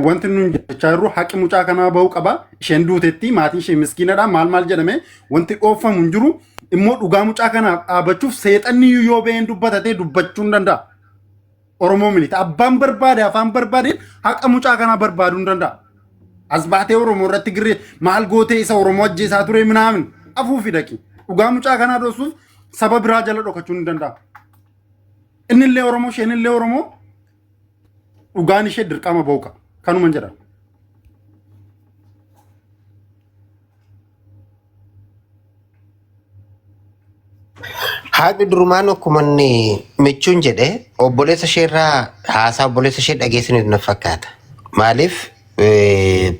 wanti nun jechaa jirru haqi mucaa kanaa bahuu qaba. Isheen duutetti maatiin ishee miskiinadha maal jedhame wanti dhoofamu hin jiru. Immoo dhugaa mucaa kanaaf dhaabachuuf seexanni yoo ba'een dubbatatee dubbachuu hin danda'a. Oromoo milita abbaan barbaade afaan barbaadeen haqa mucaa kanaa barbaaduu hin danda'a. As baatee Oromoo irratti girree maal gootee isa Oromoo ajjeesaa ture minaamin afuufi dhaqi. Dhugaa mucaa kanaa dhoosuuf saba biraa jala dhokachuu hin danda'a. Innillee Oromoo isheenillee Oromoo dhugaan ishee dirqama bahuu qaba. Kanuma jedha. Haadhi durumaan akkuma michuun jedhe obboleessa ishee irraa haasaa obboleessa ishee dhageessinu na fakkaata. Maaliif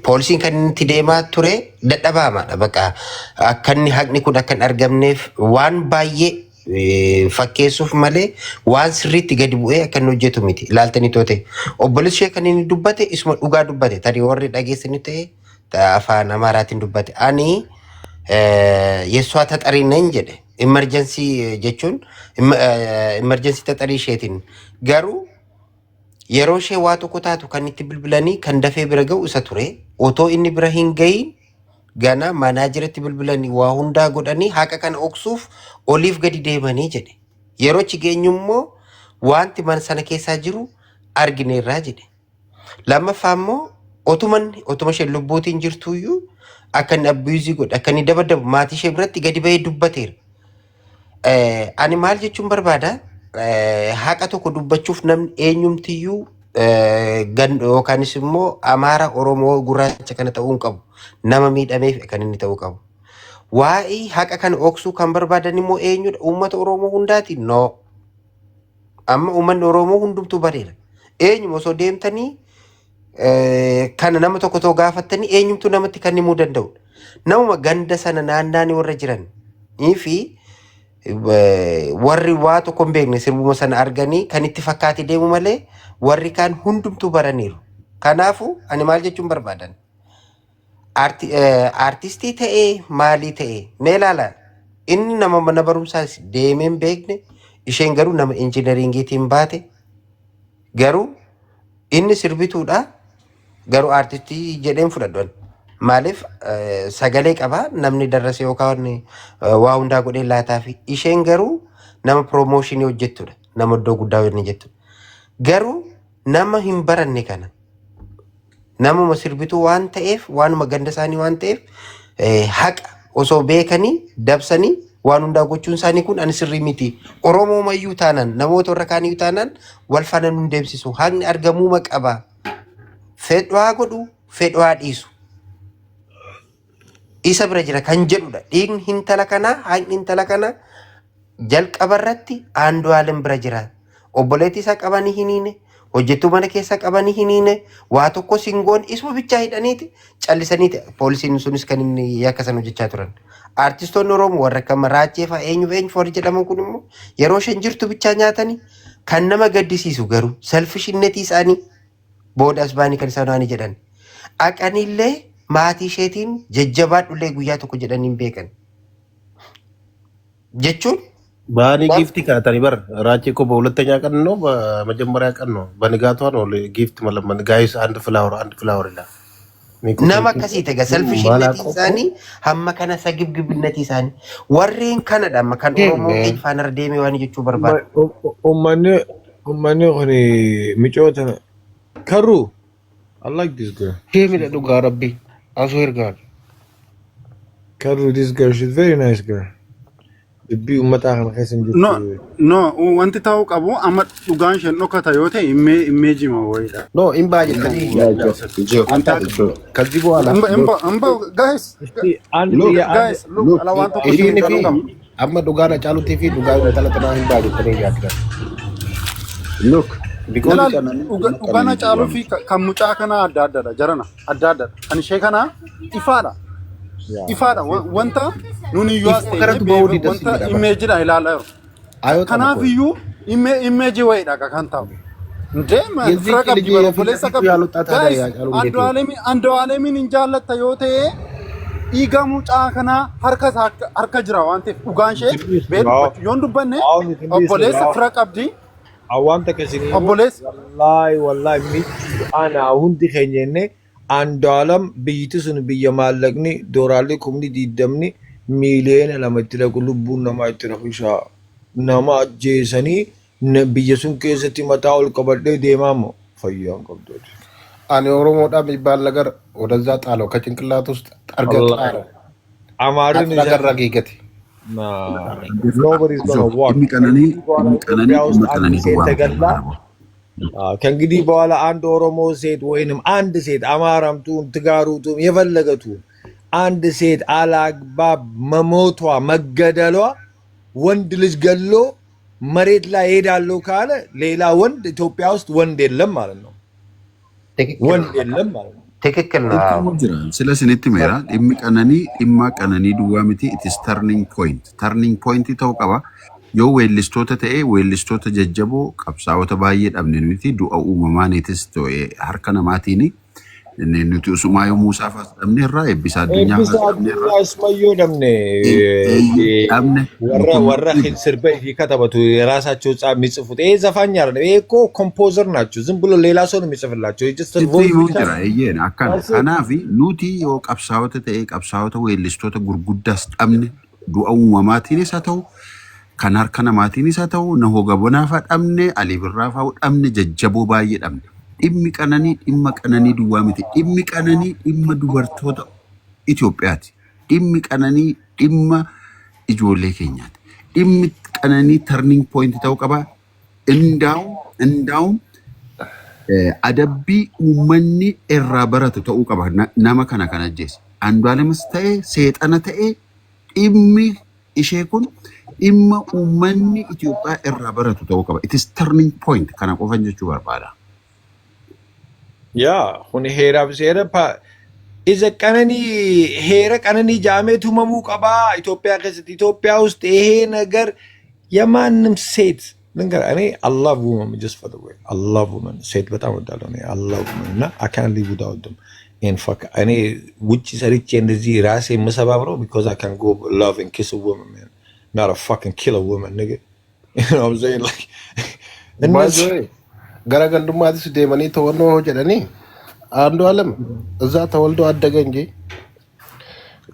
poolisiin kan inni itti deemaa ture dadhabaamaadha. Bakka akka inni haqni kun akka hin argamneef waan baay'ee fakkeessuuf malee waan sirriitti gadi bu'ee akka inni hojjetu miti. Ilaaltanii toote obboleessi ishee kan inni dubbate isuma dhugaa dubbate. Tarii warri dhageessinu ta'e afaan Amaaraatiin dubbate. Ani yesuwaa taxariineen jedhe. Emergency jechuun emergency taxarii isheetiin garuu yeroo ishee waa tokko taatu kan itti bilbilanii kan dafee bira ga'u isa ture. Otoo inni bira hin ga'iin gana maanaajeratti bilbilanii waa hundaa godhanii haqa kana dhoksuuf oliif gadi deemanii jedhe. Yeroo achi geenyu immoo wanti mana sana keessaa jiru argineerraa jedhe. Lammaffaa immoo otuma ishee lubbuutiin jirtuyyuu akka inni abiyuuzii godhe akka inni dabadabu maatii ishee biratti gadi bahee dubbateera. Ani maal jechuun barbaada haqa tokko dubbachuuf namni eenyumtiyyuu yookaanis immoo Amaara Oromoo gurraacha kana ta'uu hin qabu. Nama miidhameef kan inni ta'uu qabu. Waa'ee haqa kana dhoksuu kan barbaadan immoo eenyudha? Uummata Oromoo hundaati? No. Amma uummanni Oromoo hundumtuu bareera. Eenyuma osoo deemtanii kana nama tokko ta'uu gaafattanii eenyumtuu namatti kan himuu danda'udha. Namuma ganda sana naannaanii warra jiran fi warri waa tokko hin beekne sirbuma sana arganii kan itti fakkaate deemu malee warri kaan hundumtuu baraniiru. Kanaafuu ani maal jechuun barbaadan artistii ta'ee maalii ta'ee mee ilaala inni nama mana barumsaas deemee hin beekne isheen garuu nama injiinariingiitiin baate garuu inni sirbituudha garuu artistii jedheen fudhadhan. Maaliif sagalee qaba namni darrase yookaan waa hundaa godhee laataa fi isheen garuu nama promooshinii hojjettudha. Nama iddoo guddaa hojjettudha. Garuu nama hin baranne kana namuma sirbituu waan ta'eef waanuma ganda isaanii waan ta'eef haqa osoo beekanii dabsanii waan hundaa gochuun isaanii kun ani sirrii miti. Oromoo mayyuu taanaan namoota warra kaaniyyuu taanaan wal faana nun deemsisu. Haqni argamuu qaba. Fedhaa godhu fedhaa dhiisu. Isa bira jira kan jedhudha. Dhiigni intala kanaa haqni intala kanaa jalqaba irratti Andu'aalem bira jira. Obboleettii isaa qabanii hin hiine hojjettuu mana keessa qabanii hin hiine waa tokko singoon isuma bichaa hidhaniiti callisaniiti. Poolisiin sunis kan inni yakka sana hojjechaa turan. Artistoonni Oromoo warra akka Maraachee fa'aa eenyu warri jedhaman kun immoo yeroo isheen jirtu bichaa nyaatanii kan nama gaddisiisu garuu selfishinnetii isaanii boodas baanii kan isaan jedhan. Aqanillee maatii isheetiin jajjabaadhullee guyyaa tokko jedhanii hin beekan. Jechuun Bani gift katani bar rachi ko በሁለተኛ ቀን ነው በመጀመሪያ ቀን ነው በንጋቷ ነው ጊፍት መለመን ጋይስ አንድ ፍላወር ይላል nama akkasii ta'e selfishinnetii isaanii hamma kana sagibgibinnetii isaanii warreen kanadha amma kan Oromoo eenyufaan irra deemee waan jechuu barbaada. Ummanni kuni micoota karru I like this girl. Deemidha dhugaa rabbi asoo ergaan. Karru this girl she's very nice girl. Dubbii uummataa kana keessa hin jirtu. No wanti ta'uu qabu amma dhugaan isheen dhokata yoo ta'e immeeji ma wayiidha. No imba jettanii ከዚህ በኋላ guys ala waan tokko isheen fi amma dhugaan caalutti fi dhugaan talatanaa himba jettanii yaaddan. Look dhugaan caaluu fi kan mucaa kana adda addadha jarana adda addadha kan ishee kana ifaadha. Ifaadha wanta nuni yuas wanta imeejidha ilaalaa jiru. Kanaaf iyyuu imeeji wayiidha kan ta'u. Ndema fira qabdi barobboleessa qabdi. Andu'aalemin hin jaallatta yoo ta'e dhiiga mucaa kana harka jira waan ta'eef dhugaan ishee yoon dubbanne obboleessa fira qabdi awwaamta keessanii obbolees wallahi michuu ana hundi keenyenne Andu'aalam biyyiti sun biyya maallaqni dooraallee kumni diidamni miiliyoona lama itti dhaqu lubbuun namaa itti rafu isaa nama ajjeesanii biyya sun keessatti mataa ol qabadhee deemaa moo fayyaan qabdooti. Ani Oromoodhaan mibbaan lagar ወደዛ ጣለው ከጭንቅላት ውስጥ ጠርገህ ጣለው። Amaarin አጥረገራ ጌገት nobody's gonna walk. ኢትዮጵያ ውስጥ አንድ ሴት ተገላ ከእንግዲህ በኋላ አንድ ኦሮሞ ሴት ወይንም አንድ ሴት አማራምቱን ትጋሩቱም የፈለገቱን አንድ ሴት አላግባብ መሞቷ መገደሏ ወንድ ልጅ ገሎ መሬት ላይ ሄዳለው ካለ ሌላ ወንድ ኢትዮጵያ ውስጥ ወንድ የለም ማለት ነው። ወንድ የለም ማለት ነው። ትክክል ነው። ስለስንት ሜራ ኢማቀነኒ ዱዋሚቲ ኢትስ ተርኒንግ ፖይንት ተውቀባ yoo weellistoota ta'e weellistoota jajjaboo qabsaa'ota baay'ee dhabne nuti du'a uumamaanis ta'e harka namaatiin nuti usumaa yoo Muusaa faas dhabne irraa eebbisa addunyaa faas dhabne irraa እስማዮ ደምኔ ወራ ስርበ ከተበቱ የራሳቸው ጻ የሚጽፉት ይሄ ዘፋኝ አይደለም። ይሄ እኮ ኮምፖዘር ናቸው። ዝም ብሎ ሌላ ሰው ነው የሚጽፍላቸው። kanaaf nuti yoo qabsaa'ota ta'e qabsaa'ota weellistoota gurguddaas dhabne du'a uumamaatiinis haa ta'u kan harka namaatiinis haa ta'u na hoogabonaa fa'aa dhabne Alii Birraa fa'aa dhabne jajjaboo baay'ee dhabne. Dhimmi qananii duwwaa miti. Dhimmi qananii dhimma dubartoota Itoophiyaati. Dhimmi qananii dhimma ijoollee keenyaati. Dhimmi qananii turning point ta'uu qaba. Indaa'uun adabbii uummanni irraa baratu ta'uu qaba. Nama kana ajjeese. Andu'aalemas ta'e seexana ta'e dhimmi ishee kun dhimma uummanni Itoophiyaa irraa baratu ta'uu qaba. It is turning point kana qofan jechuu barbaada. ያ ሁን ሄራ ብሴረ ኢዘ ቀነኒ ሄረ ቀነኒ ጃሜቱ መሙ ቀባ ኢትዮጵያ ከስት ኢትዮጵያ ውስጥ ይሄ ነገር የማንም ሴት ልንገር እኔ I love women just for the way I love women ሴት በጣም ወዳለሁ እኔ I love women እና I can't live without them and fuck እኔ ውጪ ሰርቼ እንደዚህ ራሴ መሰባብረው because I can go love and kiss a woman man not a fucking kill a woman nigga you know what I'm saying like ገረገንዱማቲስ ደመኒ ተወኖ ጀደኒ አንዱዓለም እዛ ተወልዶ አደገ እንጂ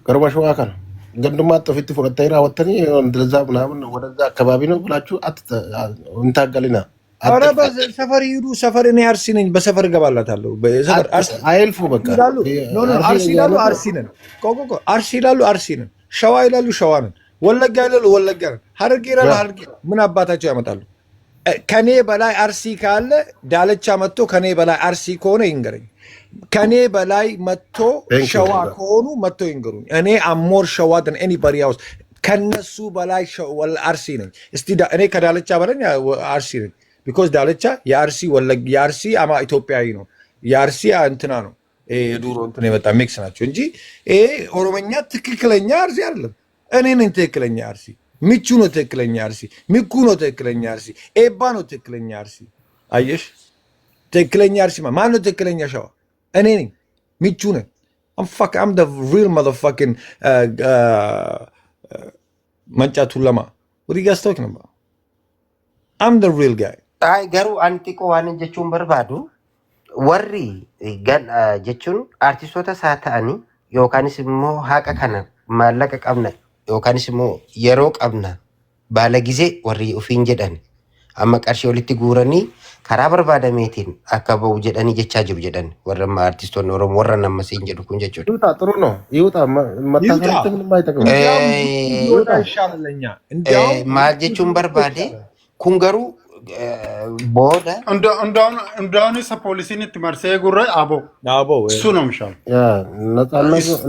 ገርባሽዋ ካን ገንዱማ ጥፍት ፍረታይራ ወተኒ እንደዛ ምናምን ወደዛ አካባቢ ነው ብላችሁ እንታገልና አረ በሰፈር ይዱ ሰፈር እኔ አርሲ ነኝ በሰፈር ገባላታለሁ በሰፈር አርሲ አይልፉ በቃ ኖ አርሲ ይላሉ አርሲ ነን ኮኮ አርሲ ይላሉ አርሲ ነን ሸዋ ይላሉ ሸዋ ነን ወለጋ ይላሉ ወለጋ ነን ሐረርጌ ይላሉ ሐረርጌ ምን አባታቸው ያመጣሉ ከኔ በላይ አርሲ ካለ ዳለቻ መጥቶ ከኔ በላይ አርሲ ከሆነ ይንገረኝ። ከኔ በላይ መጥቶ ሸዋ ከሆኑ መጥቶ ይንገሩኝ። እኔ አሞር ሸዋ than anybody else ከነሱ በላይ አርሲ ነኝ። እስቲ እኔ ከዳለቻ በላይ አርሲ ነኝ because ዳለቻ የአርሲ አማ ኢትዮጵያዊ ነው። የአርሲ እንትና ነው የዱሮ እንትን የመጣ ሚክስ ናቸው እንጂ ኦሮሞኛ ትክክለኛ አርሲ አይደለም። እኔ ነኝ ትክክለኛ አርሲ። ሚቹ ነው ትክክለኛ አርሲ። ሚኩ ነው ትክክለኛ አርሲ። ኤባ ነው ትክክለኛ አርሲ። አየሽ ትክክለኛ አርሲ ማን ነው ትክክለኛ ሸዋ? እኔ ነኝ። ሚቹ ነኝ። I'm the real motherfucking መንጫቱ ለማ what are you guys talking about? I'm the real guy. አይ ገሩ አንቲቆ ዋን ጀቹን በርባዱ ወሪ ጀቹን አርቲስቶታ ሳታኒ ዮካንስ ሞ ሀቀ ከነ ማለቀ ቀብነ ዮካንስ ሞ የሮ ቀብነ ባለ ጊዜ ወሪ ኡፊን ጀደን አማ ቀርሺ ወልቲ ጉረኒ ከራ በርባደሜቲን አካባው ጀደኒ ጀቻ ጅሩ ጀደን ወረማ አርቲስቶን ኦሮሞ ወረና መሲን ጀዱ ኩን ጀቹ ይውጣ ጥሩ ነው ይውጣ መታሰረት ምንም አይጠቅም ይውጣ ይሻለኛ እንዴው ማጀቹን በርባዴ ኩንገሩ ቦዳ እንደውን ፖሊሲን ትመርሴ ጉረ አቦ እሱ ነው ምሻል ያ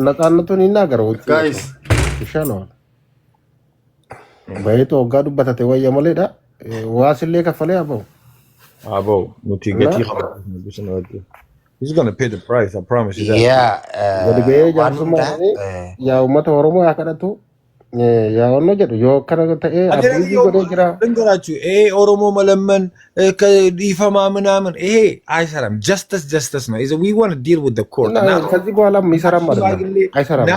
ነፃነቱን ይናገረው ጋይስ ይሻለዋል በይቶ ጋዱ በተተ ወይ መለዳ ዋስሌ ከፈለ አቦ ኑቲ ገቲ he's going to pay the price I promise you that yeah jarsuma ya ummata oromo yakadatu ya onno jedu yo kana ta abuji gode jira እንገራችሁ ኦሮሞ መለመን ከዲፈማ ምናምን ይሄ አይሰራም justice ነው we want to deal with the court now ከዚህ በኋላ የሚሰራም ማለት ነው አይሰራም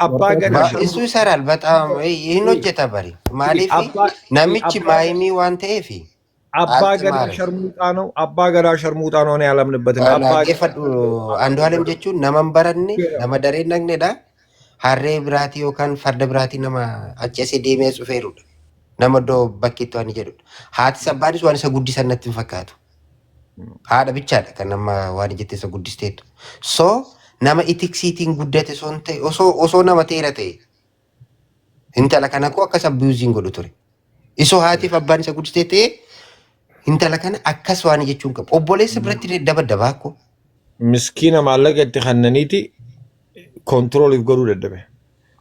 አባገዳ እሱ ይሰራል በጣም ይሄን ወጀታ ባሪ ማሊፊ ናሚቺ ማይሚ ዋንቴፊ አባ አልጥ ገዳ ማለት ሸርሙጣ ነው። አባ ገዳ ሸርሙጣ ነው። እኔ ያላምንበትም። አባ dhaggeeffadhu Andu'aalem jechuun nama hin baranne nama daree hin dhaqnedha. Harree biraatii yookaan farda biraatii nama achi asii deemee dhufeerudha. Nama iddoo bakkeetti waan jedhudha. Haatis abbaanis waan isa guddisan natti hin fakkaatu. Haadha bichaadha kan nama waan jettee isa guddisteetu. So nama itiksiitiin guddate son ta'e osoo nama teera ta'e intala kana koo akkas abiyuuziin godhu ture. Isoo haatiif abbaan isa guddistee ta'e intala kana akkas waan jechuun qabu. Obboleessa biratti dabadabaa akkoo. miskiina maallaqa itti kennaniiti kontirooliif godhuu dadhabe.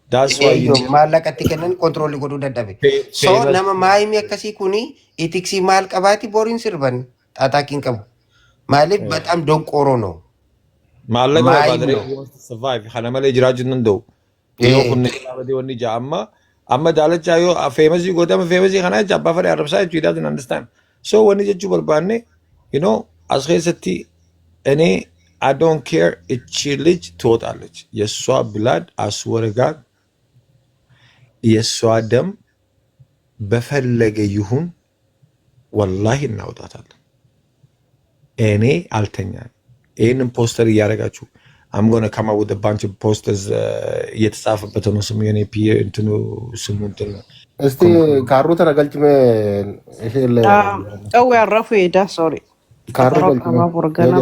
That's why you need Maallaqatti kennan kontiroolii godhuu dadhabe. So nama maayimii akkasii kuni itiksii maal qabaati boriin sirban xaaxaakiin qabu. Maaliif bataam donqooroo no. maallaqa Maayimii barbaadanii no. wants to survive. Kana malee jiraachuu hin danda'u. Yoo kun dhaabbatee wanni ja'a amma daalachaa yoo feemasii godhama feemasii kana jecha abbaa fadhii arrabsaa jechuu he doesn't understand. So wanni jechuu barbaanne as keessatti እኔ I don't care እቺ ልጅ ትወጣለች። የእሷ ብላድ አስወረጋድ የእሷ ደም በፈለገ ይሁን ወላሂ እናውጣታለን። እኔ አልተኛ ይህንን ፖስተር እያደረጋችሁ I'm going to come up with a bunch of posters እየተጻፈበት ነው ስሙ የኔ እንትኑ ስሙ እንትን እስቲ ካሩ ተረገልጭሜ ይሄ ጠው ያረፉ ሄዳ ሶሪ ካሩ ቀጠሮ ገልጭሜ ቀባ ቡርገና